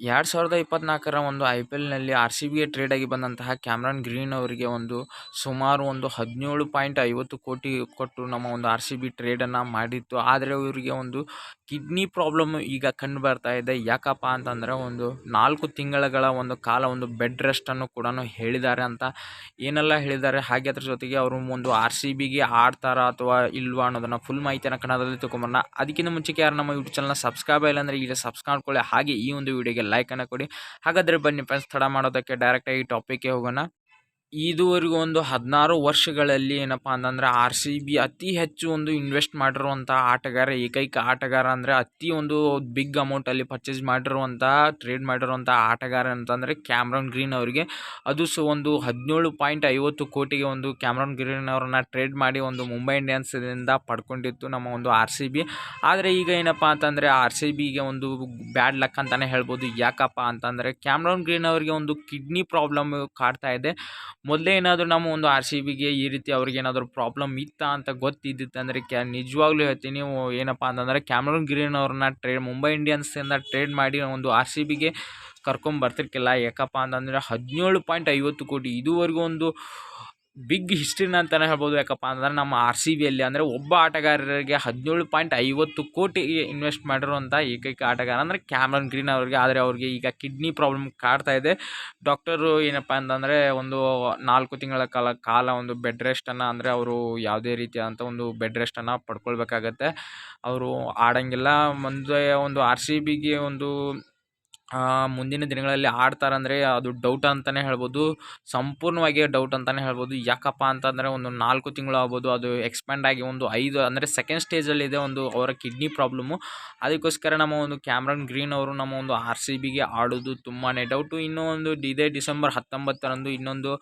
2024ರ ಒಂದು IPLನಲ್ಲಿ RCBಗೆ ಟ್ರೇಡ್ ಆಗಿ ಬಂದಂತಹ ಕ್ಯಾಮರನ್ ಗ್ರೀನ್ ಅವರಿಗೆ ಸುಮಾರು 17.50 ಕೋಟಿ ಕೊಟ್ಟು ನಮ್ಮ RCB ಟ್ರೇಡನ್ನು ಮಾಡಿತ್ತು. ಆದರೆ ಇವರಿಗೆ ಕಿಡ್ನಿ ಪ್ರಾಬ್ಲಮ್ ಈಗ ಕಂಡು ಬರ್ತಾ ಇದೆ. ಯಾಕಪ್ಪ ಅಂತಂದರೆ 4 ತಿಂಗಳ ಕಾಲ ಬೆಡ್ ರೆಸ್ಟನ್ನು ಕೂಡ ಹೇಳಿದ್ದಾರೆ ಅಂತ ಏನೆಲ್ಲ ಹೇಳಿದ್ದಾರೆ, ಹಾಗೆ ಅದ್ರ ಜೊತೆಗೆ ಅವರು RCBಗೆ ಆಡ್ತಾರಾ ಅಥವಾ ಇಲ್ವಾ ಅನ್ನೋದನ್ನು ಫುಲ್ ಮಾಹಿತಿಯನ್ನು ಕನ್ನಡದಲ್ಲಿ ತಿಳ್ಕೊಂಬರೋಣ. ಅದಕ್ಕಿಂತ ಮುಂಚೆಗೆ ಯಾರು ನಮ್ಮ ಯೂಟ್ಯೂಬ್ ಚಾನಲ್ನ ಸಬ್ಸ್ಕ್ರೈಬ್ ಇಲ್ಲ ಅಂದರೆ ಈಗ ಸಬ್ಸ್ಕ್ರೈಬ್ ಮಾಡ್ಕೊಳ್ಳಿ, ಹಾಗೆ ಈ ವಿಡಿಯೋಗೆ ಲೈಕನ್ನು ಕೊಡಿ. ಹಾಗಾದರೆ ಬನ್ನಿ ಫ್ರೆಂಡ್ಸ್, ತಡ ಮಾಡೋದಕ್ಕೆ ಡೈರೆಕ್ಟಾಗಿ ಟಾಪಿಕ್ಗೆ ಹೋಗೋಣ. ಇದುವರೆಗೂ 16 ವರ್ಷಗಳಲ್ಲಿ ಏನಪ್ಪ ಅಂತಂದರೆ RCB ಅತಿ ಹೆಚ್ಚು ಇನ್ವೆಸ್ಟ್ ಮಾಡಿರುವಂಥ ಆಟಗಾರ, ಏಕೈಕ ಆಟಗಾರ ಅಂದರೆ ಅತಿ ಬಿಗ್ ಅಮೌಂಟಲ್ಲಿ ಪರ್ಚೇಸ್ ಮಾಡಿರುವಂಥ ಟ್ರೇಡ್ ಮಾಡಿರುವಂಥ ಆಟಗಾರ ಅಂತಂದರೆ ಕ್ಯಾಮರನ್ ಗ್ರೀನ್ ಅವರಿಗೆ. ಅದು 17.50 ಕೋಟಿಗೆ ಕ್ಯಾಮರನ್ ಗ್ರೀನ್ ಅವರನ್ನು ಟ್ರೇಡ್ ಮಾಡಿ ಮುಂಬೈ ಇಂಡಿಯನ್ಸ್ನಿಂದ ಪಡ್ಕೊಂಡಿತ್ತು ನಮ್ಮ RCB. ಆದರೆ ಈಗ ಏನಪ್ಪ ಅಂತಂದರೆ RCBಗೆ ಬ್ಯಾಡ್ ಲಕ್ ಅಂತಲೇ ಹೇಳ್ಬೋದು. ಯಾಕಪ್ಪ ಅಂತಂದರೆ ಕ್ಯಾಮರನ್ ಗ್ರೀನ್ ಅವರಿಗೆ ಕಿಡ್ನಿ ಪ್ರಾಬ್ಲಮ್ ಕಾಡ್ತಾ ಇದೆ. ಮೊದಲೇ ಏನಾದರೂ ನಮ್ಮ RCBಗೆ ಈ ರೀತಿ ಅವ್ರಿಗೆ ಏನಾದರೂ ಪ್ರಾಬ್ಲಮ್ ಇತ್ತಾ ಅಂತ ಗೊತ್ತಿದ್ದಿತ್ತು ಅಂದರೆ ನಿಜವಾಗ್ಲೂ ಹೇಳ್ತೀನಿ, ಏನಪ್ಪ ಅಂತಂದರೆ ಕ್ಯಾಮರನ್ ಗ್ರೀನ್ ಅವ್ರನ್ನ ಮುಂಬೈ ಇಂಡಿಯನ್ಸಿಂದ ಟ್ರೇಡ್ ಮಾಡಿ RCBಗೆ ಕರ್ಕೊಂಬರ್ತಿರ್ಕಿಲ್ಲ. ಯಾಕಪ್ಪ ಅಂತಂದರೆ 17.50 ಕೋಟಿ ಇದುವರೆಗೂ ಬಿಗ್ ಹಿಸ್ಟ್ರಿನ ಅಂತಲೇ ಹೇಳ್ಬೋದು. ಯಾಕಪ್ಪ ಅಂತಂದರೆ ನಮ್ಮ RCBಯಲ್ಲಿ ಅಂದರೆ ಒಬ್ಬ ಆಟಗಾರರಿಗೆ 17.50 ಕೋಟಿ ಇನ್ವೆಸ್ಟ್ ಮಾಡಿರುವಂಥ ಏಕೈಕ ಆಟಗಾರ ಅಂದರೆ ಕ್ಯಾಮರನ್ ಗ್ರೀನ್ ಅವರಿಗೆ. ಆದರೆ ಅವ್ರಿಗೆ ಈಗ ಕಿಡ್ನಿ ಪ್ರಾಬ್ಲಮ್ ಕಾಡ್ತಾ ಇದೆ. ಡಾಕ್ಟರು ಏನಪ್ಪ ಅಂತಂದರೆ 4 ತಿಂಗಳ ಕಾಲ ಬೆಡ್ ರೆಸ್ಟನ್ನು, ಅಂದರೆ ಅವರು ಯಾವುದೇ ರೀತಿಯಾದಂಥ ಬೆಡ್ ರೆಸ್ಟನ್ನು ಪಡ್ಕೊಳ್ಬೇಕಾಗತ್ತೆ. ಅವರು ಆಡೋಂಗಿಲ್ಲ. ಮುಂದೆ RCBಗೆ ಮುಂದಿನ ದಿನಗಳಲ್ಲಿ ಆಡ್ತಾರಂದರೆ ಅದು ಡೌಟ್ ಅಂತಲೇ ಹೇಳ್ಬೋದು, ಸಂಪೂರ್ಣವಾಗಿ ಡೌಟ್ ಅಂತಲೇ ಹೇಳ್ಬೋದು. ಯಾಕಪ್ಪ ಅಂತಂದರೆ 4 ತಿಂಗಳು ಆಗ್ಬೋದು, ಅದು ಎಕ್ಸ್ಪ್ಯಾಂಡ್ ಆಗಿ 5 ಅಂದರೆ ಸೆಕೆಂಡ್ ಸ್ಟೇಜಲ್ಲಿದೆ ಅವರ ಕಿಡ್ನಿ ಪ್ರಾಬ್ಲಮ್ಮು. ಅದಕ್ಕೋಸ್ಕರ ನಮ್ಮ ಕ್ಯಾಮರನ್ ಗ್ರೀನ್ ಅವರು ನಮ್ಮ RCBಗೆ ಆಡೋದು ತುಂಬಾ ಡೌಟು. ಇನ್ನೂ ಇದೇ ಡಿಸೆಂಬರ್ 19ರಂದು ಇನ್ನೊಂದು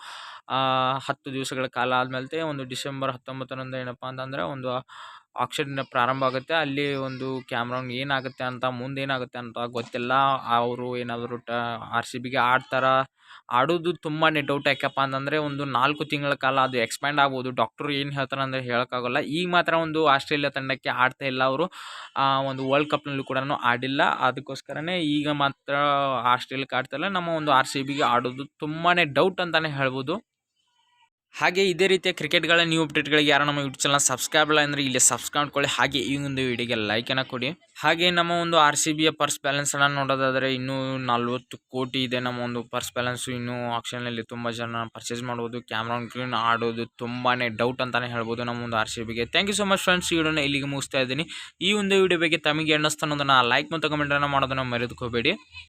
10 ದಿವಸಗಳ ಕಾಲ ಆದಮೇಲೆ ಡಿಸೆಂಬರ್ 19ರಂದು ಏನಪ್ಪ ಅಂತಂದರೆ ಆಕ್ಷನ್ ಪ್ರಾರಂಭ ಆಗುತ್ತೆ. ಅಲ್ಲಿ ಕ್ಯಾಮರನ್ ಏನಾಗುತ್ತೆ ಅಂತ, ಮುಂದೇನಾಗುತ್ತೆ ಅಂತ ಗೊತ್ತಿಲ್ಲ. ಅವರು ಏನಾದರೂ RCBಗೆ ಆಡೋದು ತುಂಬಾ ಡೌಟ್. ಯಾಕಪ್ಪ ಅಂತಂದರೆ 4 ತಿಂಗಳ ಕಾಲ ಅದು ಎಕ್ಸ್ಪ್ಯಾಂಡ್ ಆಗ್ಬೋದು. ಡಾಕ್ಟರ್ ಏನು ಹೇಳ್ತಾರೆ ಅಂದರೆ ಹೇಳೋಕ್ಕಾಗಲ್ಲ. ಈಗ ಮಾತ್ರ ಆಸ್ಟ್ರೇಲಿಯಾ ತಂಡಕ್ಕೆ ಆಡ್ತಾ ಇಲ್ಲ ಅವರು, ವರ್ಲ್ಡ್ ಕಪ್ನಲ್ಲೂ ಕೂಡ ಆಡಿಲ್ಲ. ಅದಕ್ಕೋಸ್ಕರನೇ ಈಗ ಮಾತ್ರ ಆಸ್ಟ್ರೇಲಿಯಾಕ್ಕೆ ಆಡ್ತಾಯಿಲ್ಲ. ನಮ್ಮ RCBಗೆ ಆಡೋದು ತುಂಬಾ ಡೌಟ್ ಅಂತಲೇ ಹೇಳ್ಬೋದು. ಹಾಗೆ ಇದೇ ರೀತಿಯ ಕ್ರಿಕೆಟ್ಗಳ ನ್ಯೂ ಅಪ್ಡೇಟ್ಗಳಿಗೆ ಯಾರು ನಮ್ಮ ಯೂಟ್ಯೂಬ್ ಚಾನಲ್ ಸಬ್ಸ್ಕ್ರೈಬ್ ಇಲ್ಲ ಅಂದರೆ ಇಲ್ಲಿ ಸಬ್ಸ್ಕ್ರೈಬ್ ಮಾಡ್ಕೊಳ್ಳಿ, ಹಾಗೆ ಈ ವಿಡಿಯೋಗೆ ಲೈಕನ್ನು ಕೊಡಿ. ಹಾಗೆ ನಮ್ಮ RCBಯ ಪರ್ಸ್ ಬ್ಯಾಲೆನ್ಸನ್ನು ನೋಡೋದಾದರೆ ಇನ್ನೂ 40 ಕೋಟಿ ಇದೆ ನಮ್ಮ ಪರ್ಸ್ ಬ್ಯಾಲೆನ್ಸು. ಇನ್ನೂ ಆಕ್ಷನ್ನಲ್ಲಿ ತುಂಬ ಜನ ಪರ್ಚೇಸ್ ಮಾಡ್ಬೋದು. ಕ್ಯಾಮರನ್ ಗ್ರೀನ್ ಆಡೋದು ತುಂಬಾ ಡೌಟ್ ಅಂತಲೇ ಹೇಳ್ಬೋದು ನಮ್ಮ RCBಗೆ. Thank you so much friends. ಈ ವಿಡಿಯೋನ ಇಲ್ಲಿಗೆ ಮುಗಿಸ್ತಾ ಇದ್ದೀನಿ. ಈ ವಿಡಿಯೋ ಬಗ್ಗೆ ತಮಗೆ ಅನ್ನಿಸ್ತಾ ಅನ್ನೋದನ್ನು ಲೈಕ್ ಮತ್ತು ಕಮೆಂಟನ್ನು ಮಾಡೋದನ್ನು ಮರೆಯೋದಕ್ಕೆ ಹೋಗಬೇಡಿ.